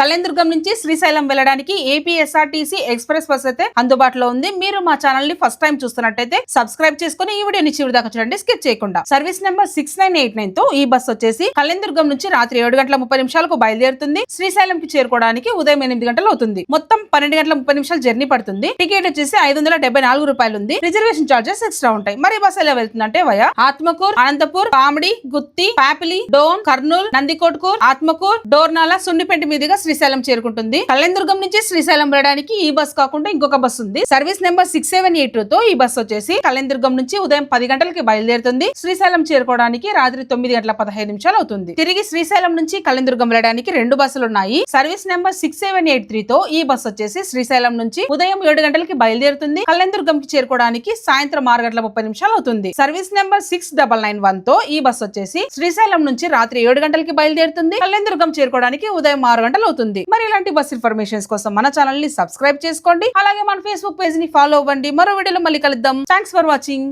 కళ్యాణదుర్గం నుంచి శ్రీశైలం వెళ్ళడానికి APSRTC express bus అయితే అందుబాటులో ఉంది. మీరు మా ఛానల్ ని ఫస్ట్ టైం చూస్తున్నట్టయితే సబ్స్క్రైబ్ చేసుకుని ఈ వీడియోని చివరి దాకా చూడండి, స్కిప్ చేయకుండా. సర్వీస్ నెంబర్ 6989 తో ఈ బస్ వచ్చేసి కళ్యాణదుర్గం నుంచి రాత్రి 7:30 బయలుదేరుతుంది. శ్రీశైలం కి చేరుకోవడానికి ఉదయం 8 గంటలు అవుతుంది. మొత్తం 12:30 జర్నీ పడుతుంది. టికెట్ వచ్చేసి 574 రూపాయలు ఉంది. రిజర్వేషన్ చార్జెస్ ఎక్స్ట్రా ఉంటాయి. మరి బస్ ఎలా వెళ్తుందంటే వయా ఆత్మకూర్, అనంతపూర్, కామిడి, గుత్తి, పాపిలి, డోన్, కర్నూల్, నందికోట్కూర్, ఆత్మకూర్, డోర్నాల, సున్నిపెంట మీదుగా శ్రీశైలం చేరుకుంటుంది. కళ్యాణదుర్గం నుంచి శ్రీశైలం వెళ్ళడానికి ఈ బస్ కాకుండా ఇంకొక బస్ ఉంది. సర్వీస్ నెంబర్ 6782 తో ఈ బస్ వచ్చేసి కళ్యాణదుర్గం నుంచి ఉదయం 10 గంటలకి బయలుదేరుతుంది. శ్రీశైలం చేరుకోవడానికి రాత్రి 9:15 అవుతుంది. తిరిగి శ్రీశైలం నుంచి కళ్యాణదుర్గం వెళ్ళడానికి 2 బస్సులు ఉన్నాయి. సర్వీస్ నెంబర్ 6783 తో ఈ బస్ వచ్చేసి శ్రీశైలం నుంచి ఉదయం 7 గంటలకి బయలుదేరుతుంది. కళ్యాణదుర్గం కి చేరుకోవడానికి సాయంత్రం 6:30 అవుతుంది. సర్వీస్ నెంబర్ 6991 తో ఈ బస్ వచ్చేసి శ్రీశైలం నుంచి రాత్రి 7 గంటలకి బయలుదేరుతుంది. కళ్యాణదుర్గం చేరుకోవడానికి ఉదయం 6 గంటలు అవుతుంది. మరి ఇలాంటి బస్ ఇన్ఫర్మేషన్స్ కోసం మన ఛానల్ ని సబ్స్క్రైబ్ చేసుకోండి. అలాగే మన ఫేస్బుక్ పేజ్ ని ఫాలో అవ్వండి. మరో వీడియోలో మళ్ళీ కలుద్దాం. Thanks for watching.